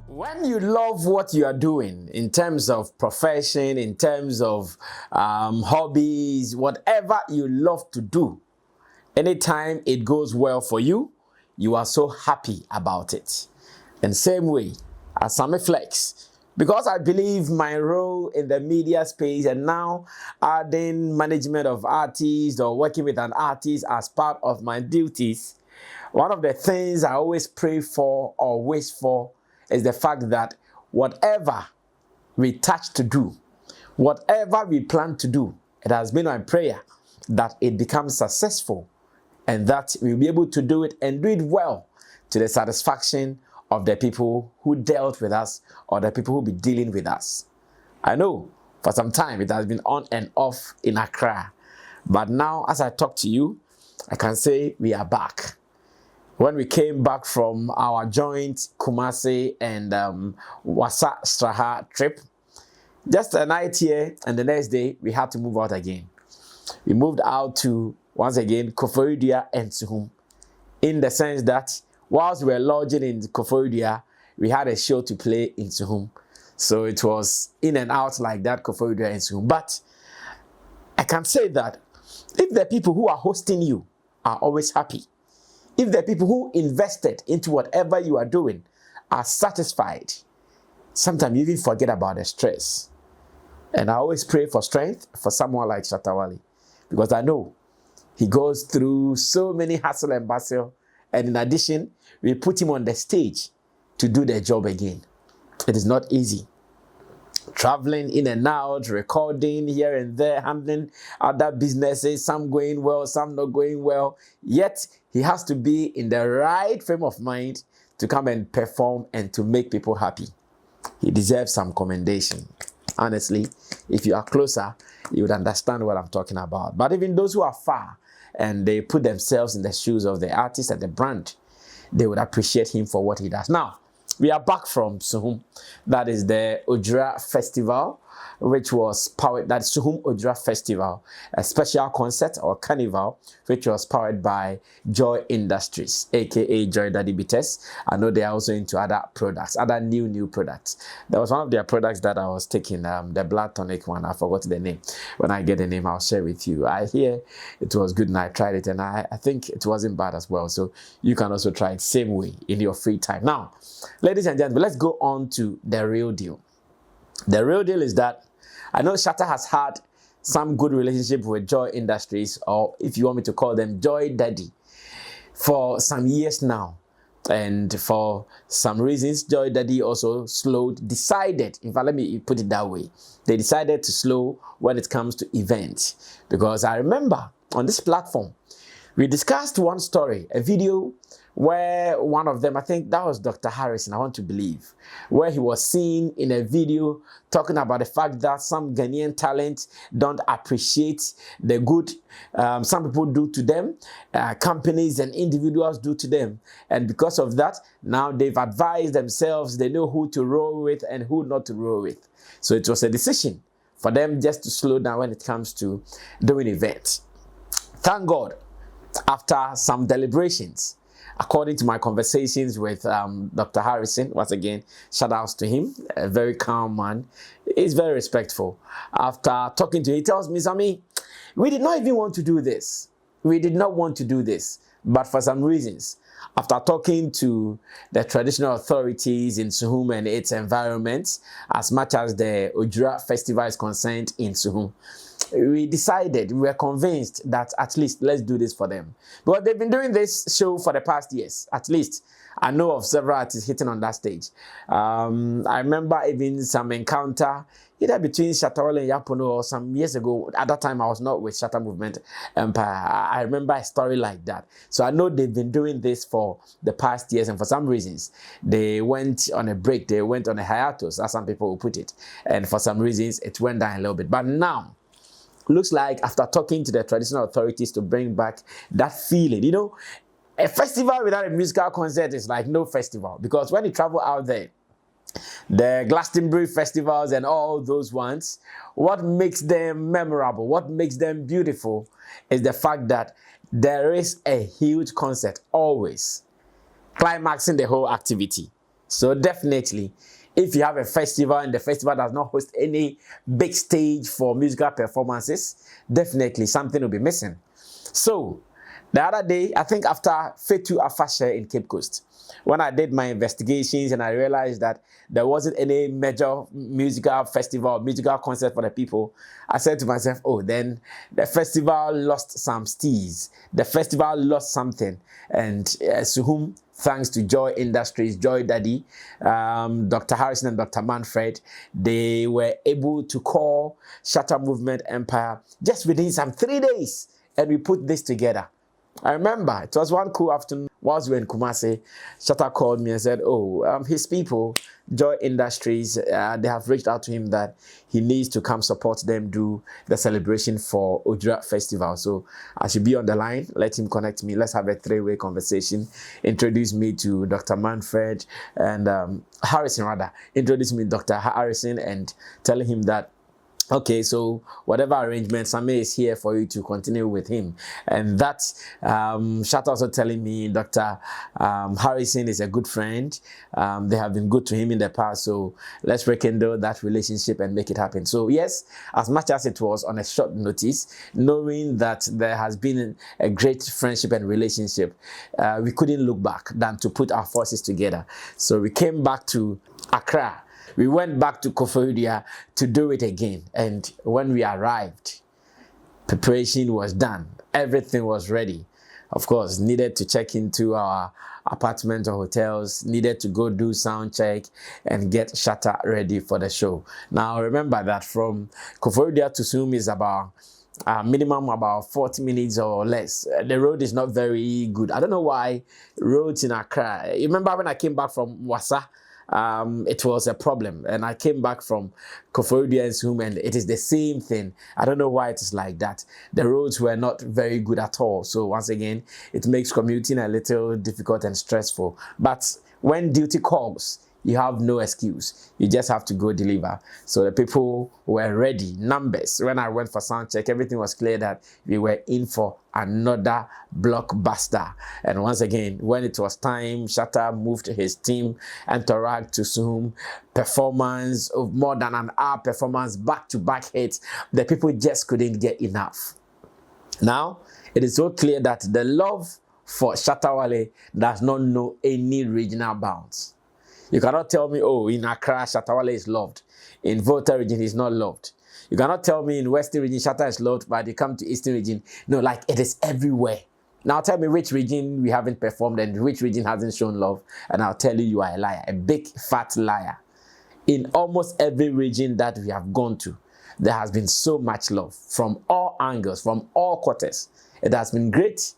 When you love what you are doing in terms of profession, in terms of hobbies, whatever you love to do, anytime it goes well for you, you are so happy about it. And same way as Sammy Flex, because I believe my role in the media space and now adding management of artists or working with an artist as part of my duties, one of the things I always pray for or wish for is the fact that whatever we touch to do, whatever we plan to do, it has been my prayer that it becomes successful and that we'll be able to do it and do it well to the satisfaction of the people who dealt with us or the people who be dealing with us. I know for some time it has been on and off in Accra, but now as I talk to you, I can say we are back. When we came back from our joint Kumasi and Wasa Straha trip, just a night here and the next day we had to move out again. We moved out to, once again, Koforidua and Suhum, in the sense that whilst we were lodging in Koforidua, we had a show to play in Suhum. So it was in and out like that, Koforidua and Suhum. But I can say that if the people who are hosting you are always happy, if the people who invested into whatever you are doing are satisfied, sometimes you even forget about the stress. And I always pray for strength for someone like Shatta, because I know he goes through so many hassle and bustle. And in addition, we put him on the stage to do the job again. It is not easy. Traveling in and out, recording here and there, handling other businesses, some going well, some not going well. Yet, he has to be in the right frame of mind to come and perform and to make people happy. He deserves some commendation. Honestly, if you are closer, you would understand what I'm talking about. But even those who are far and they put themselves in the shoes of the artist and the brand, they would appreciate him for what he does. Now, we are back from Suhum. That is the Ojra Festival, which was powered, that's Suhum Ojra Festival, a special concert or carnival, which was powered by Joy Industries, aka Joy Daddy Bites. I know they are also into other products, other new products. There was one of their products that I was taking, the blood tonic one. I forgot the name. When I get the name, I'll share with you. I hear it was good and I tried it and I think it wasn't bad as well. So you can also try it same way in your free time. Now, ladies and gentlemen, let's go on to the real deal. The real deal is that I know Shatta has had some good relationship with Joy Industries, or if you want me to call them Joy Daddy, for some years now. And for some reasons, Joy Daddy also decided, in fact, let me put it that way. They decided to slow when it comes to events. Because I remember on this platform, we discussed one story, a video where one of them, I think that was Dr. Harrison, I want to believe, where he was seen in a video talking about the fact that some Ghanaian talent don't appreciate the good some people do to them, companies and individuals do to them. And because of that, now they've advised themselves, they know who to roll with and who not to roll with. So it was a decision for them just to slow down when it comes to doing events. Thank God, after some deliberations, according to my conversations with Dr. Harrison, once again, shout outs to him, a very calm man. He's very respectful. After talking to him, he tells me, Sammy, we did not even want to do this. We did not want to do this. But for some reasons, after talking to the traditional authorities in Suhum and its environment, as much as the Ojra Festival is concerned in Suhum, we were convinced that at least let's do this for them. But they've been doing this show for the past years, at least. I know of several artists hitting on that stage. I remember even some encounter either between Shatta and Yapono or some years ago. At that time, I was not with Shatta Movement Empire. I remember a story like that. So I know they've been doing this for the past years, and for some reasons, they went on a break. They went on a hiatus, as some people will put it. And for some reasons, it went down a little bit. But now, looks like after talking to the traditional authorities to bring back that feeling, you know, a festival without a musical concert is like no festival, because when you travel out there, the Glastonbury festivals and all those ones, what makes them memorable, what makes them beautiful is the fact that there is a huge concert always climaxing the whole activity. So definitely, if you have a festival and the festival does not host any big stage for musical performances, definitely something will be missing. So the other day, I think after Fetu Afashe in Cape Coast, when I did my investigations and I realized that there wasn't any major musical festival or musical concert for the people, I said to myself, oh, then the festival lost some steez. The festival lost something. And Suhum, thanks to Joy Industries, Joy Daddy, Dr. Harrison and Dr. Manfred, they were able to call Shatta Movement Empire just within some 3 days. And we put this together. I remember it was one cool afternoon whilst we were in Kumasi. Shatta called me and said, oh, his people, Joy Industries, they have reached out to him that he needs to come support them do the celebration for Ojura Festival. So I should be on the line. Let him connect me. Let's have a three-way conversation. Introduce me to Dr. Manfred and Harrison, rather. Introduce me to Dr. Harrison and telling him that, okay, so whatever arrangement, Sammy is here for you to continue with him. And that, Shatta also telling me Dr. Harrison is a good friend. They have been good to him in the past, so let's rekindle that relationship and make it happen. So yes, as much as it was on a short notice, knowing that there has been a great friendship and relationship, we couldn't look back than to put our forces together. So we came back to Accra. We went back to Koforidua to do it again. And when we arrived, preparation was done. Everything was ready. Of course, needed to check into our apartment or hotels, needed to go do sound check and get Shatta ready for the show. Now, remember that from Koforidua to Suhum is about minimum about 40 minutes or less. The road is not very good. I don't know why roads in Accra. You remember when I came back from Wassa? It was a problem, and I came back from Koforidua and Suhum, and it is the same thing. I don't know why it is like that. The roads were not very good at all, so once again it makes commuting a little difficult and stressful. But when duty calls, you have no excuse. You just have to go deliver. So the people were ready, numbers. When I went for sound check, everything was clear that we were in for another blockbuster. And once again, when it was time, Shatta moved his team entourage to Suhum. Performance of more than an hour performance, back-to-back hits. The people just couldn't get enough. Now, it is so clear that the love for Shatta Wale does not know any regional bounds. You cannot tell me, oh, in Accra, Shatta Wale is loved. In Volta region, he's not loved. You cannot tell me in Western region, Shatta is loved, but you come to Eastern region. No, like it is everywhere. Now tell me which region we haven't performed and which region hasn't shown love, and I'll tell you are a liar, a big fat liar. In almost every region that we have gone to, there has been so much love from all angles, from all quarters. It has been great.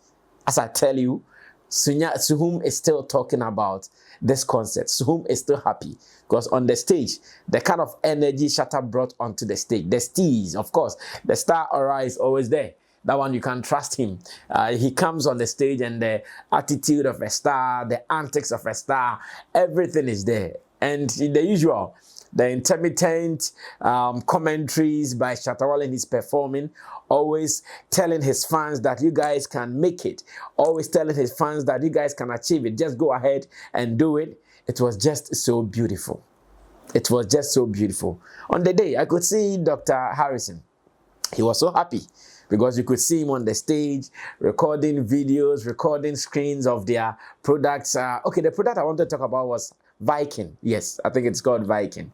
As I tell you, Suhum is still talking about this concert. Suhum is still happy because on the stage, the kind of energy Shatta brought onto the stage, the steez, of course, the star aura is always there. That one you can trust him. He comes on the stage and the attitude of a star, the antics of a star, everything is there. And the usual, the intermittent commentaries by Shatta Wale in his performing, always telling his fans that you guys can make it, always telling his fans that you guys can achieve it, just go ahead and do it. It was just so beautiful. It was just so beautiful. On the day, I could see Dr. Harrison. He was so happy because you could see him on the stage recording videos, recording screens of their products. Okay, the product I wanted to talk about was Viking. Yes, I think it's called Viking.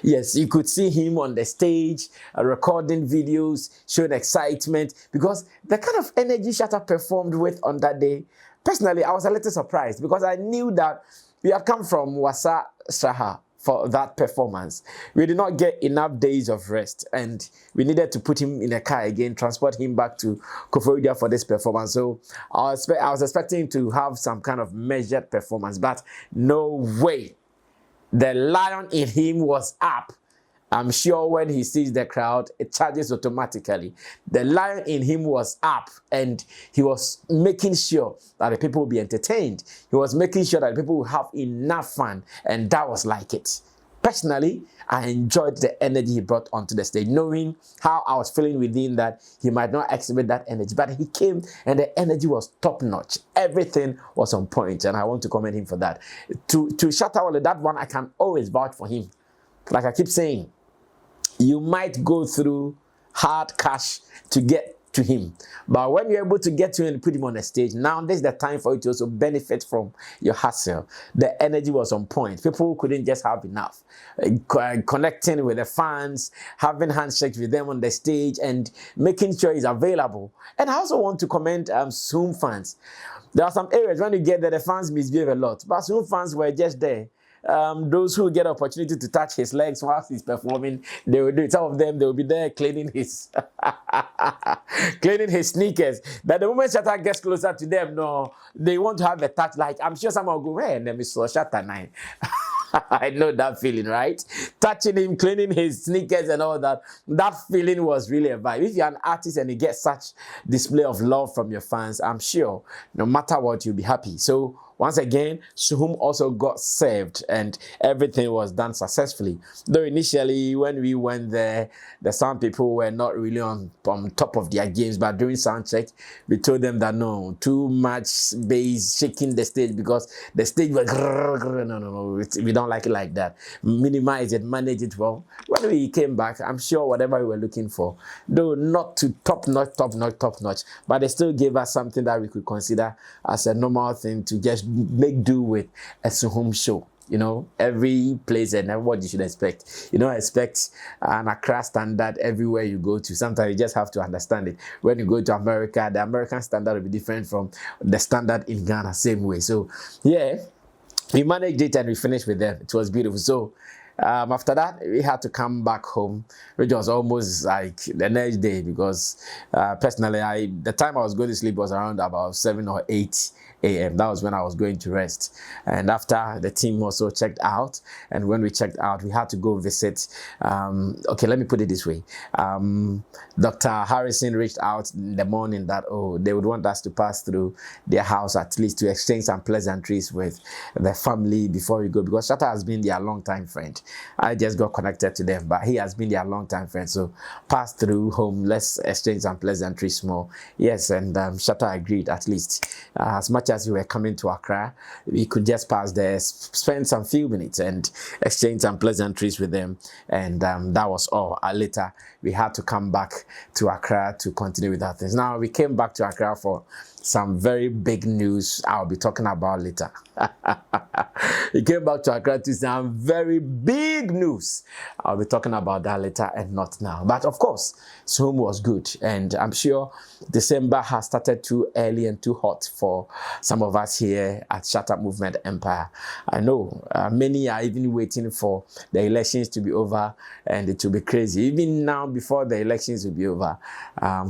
Yes, you could see him on the stage recording videos, showing excitement because the kind of energy Shatta performed with on that day. Personally, I was a little surprised because I knew that we had come from Wassa Saha for that performance. We did not get enough days of rest and we needed to put him in a car again, transport him back to Koforidua for this performance. So I was expecting to have some kind of measured performance, but no way. The lion in him was up. I'm sure when he sees the crowd, it charges automatically. The lion in him was up and he was making sure that the people will be entertained. He was making sure that people will have enough fun, and that was like it. personally, I enjoyed the energy he brought onto the stage, knowing how I was feeling within that he might not exhibit that energy, but he came and the energy was top notch. Everything was on point, and I want to commend him for that. To Shatta Wale, that one I can always vouch for him. Like I keep saying, you might go through hard cash to get to him, but when you're able to get to him and put him on the stage, now there's the time for you to also benefit from your hustle. The energy was on point. People couldn't just have enough. Connecting with the fans, having handshakes with them on the stage, and making sure he's available. And I also want to commend Suhum fans. There are some areas when you get there, the fans misbehave a lot, but Suhum fans were just there. Those who get opportunity to touch his legs whilst he's performing, they will do it. Some of them, they will be there cleaning his cleaning his sneakers. But the moment Shatta gets closer to them, no, they want to have a touch. Like, I'm sure someone will go, hey, let me saw Shatta 9. I know that feeling, right? Touching him, cleaning his sneakers and all that. That feeling was really a vibe. If you're an artist and you get such display of love from your fans, I'm sure no matter what, you'll be happy. So once again, Suhum also got saved and everything was done successfully. Though initially when we went there, the sound people were not really on top of their games, but during sound check, we told them that no, too much bass shaking the stage because the stage was no, we don't like it like that. Minimize it, manage it well. When we came back, I'm sure whatever we were looking for, though not to top notch, but they still gave us something that we could consider as a normal thing to just make do with a Suhum show. You know, every place and what you should expect. You don't expect an Accra standard everywhere you go to. Sometimes you just have to understand it. When you go to America, the American standard will be different from the standard in Ghana, same way. So, yeah, we managed it and we finished with them. It was beautiful. So, after that, we had to come back home, which was almost like the next day because personally, the time I was going to sleep was around about 7 or 8 a.m. That was when I was going to rest. And after the team also checked out, and when we checked out, we had to go visit. Okay, let me put it this way. Dr. Harrison reached out in the morning that, they would want us to pass through their house at least to exchange some pleasantries with the family before we go, because Shatta has been their longtime friend. I just got connected to them, but he has been their longtime friend. So pass through home, let's exchange some pleasantries more. Yes, and Shatta agreed at least. As much as we were coming to Accra, we could just pass there, spend some few minutes and exchange some pleasantries with them. And that was all. Later, we had to come back to Accra to continue with our things. Now, we came back to Accra for some very big news I'll be talking about later. We came back to Accra to some very big news. I'll be talking about that later and not now. But of course, Suhum was good. And I'm sure December has started too early and too hot for some of us here at Shatta Movement Empire. I know many are even waiting for the elections to be over and it will be crazy. Even now, before the elections will be over,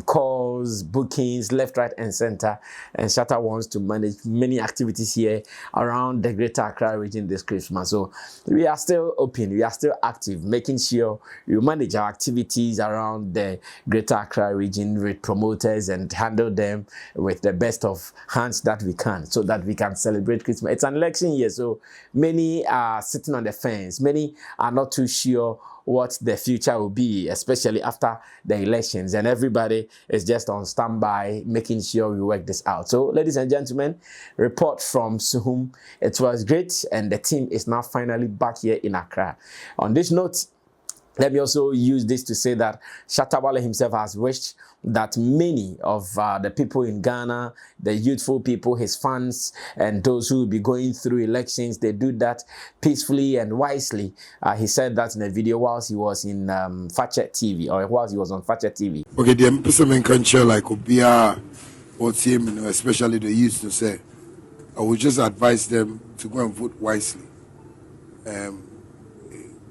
calls, bookings, left, right, and center. And Shatta wants to manage many activities here around the Greater Accra region this Christmas. So we are still open, we are still active, making sure we manage our activities around the Greater Accra region with promoters and handle them with the best of hands that we can, so that we can celebrate Christmas. It's an election year, so many are sitting on the fence. Many are not too sure what the future will be, especially after the elections, and everybody is just on standby making sure we work this out. So ladies and gentlemen, report from Suhum. It was great, and the team is now finally back here in Accra. On this note, let me also use this to say that Shatta Wale himself has wished that many of the people in Ghana, the youthful people, his fans, and those who will be going through elections, they do that peacefully and wisely. He said that in a video whilst he was in Fachet TV, or whilst he was on Fachet TV. Okay, the person can share like Obia or team, especially the youth, to say, I would just advise them to go and vote wisely.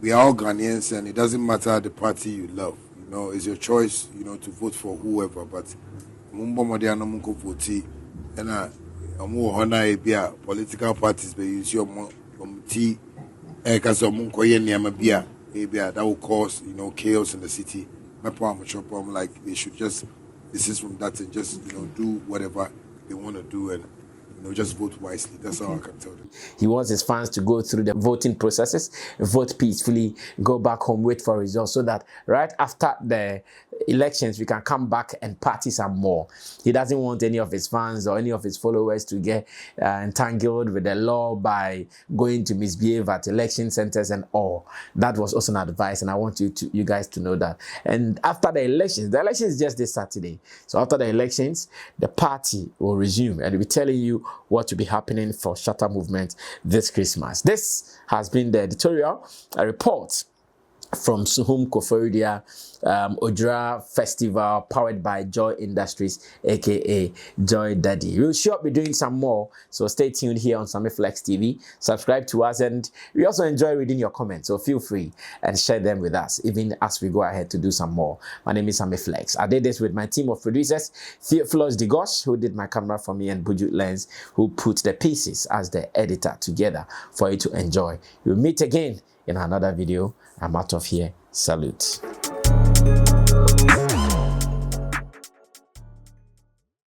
We are all Ghanaians, and it doesn't matter the party you love. You know, it's your choice, you know, to vote for whoever. But and political parties be use your tea because that will cause, you know, chaos in the city. My problem, like they should just desist from that and just, you know, do whatever they want to do and just vote wisely. That's all I can tell them. He wants his fans to go through the voting processes, vote peacefully, go back home, wait for results, so that right after the elections, we can come back and party some more. He doesn't want any of his fans or any of his followers to get entangled with the law by going to misbehave at election centers and all. That was also an advice, and I want you guys to know that. And after the elections is just this Saturday. So after the elections, the party will resume, and we'll be telling you what will be happening for Shatta movement this Christmas. This has been the editorial report from Suhum Koforidua Ojra Festival, powered by Joy Industries, aka Joy Daddy. We'll sure be doing some more, so stay tuned here on Sammy Flex TV. Subscribe to us, and we also enjoy reading your comments, so feel free and share them with us, even as we go ahead to do some more. My name is Sammy Flex. I did this with my team of producers, Theophilus Digosh, who did my camera for me, and Buju Lens, who put the pieces as the editor together for you to enjoy. We'll meet again in another video. I'm out of here. Salute.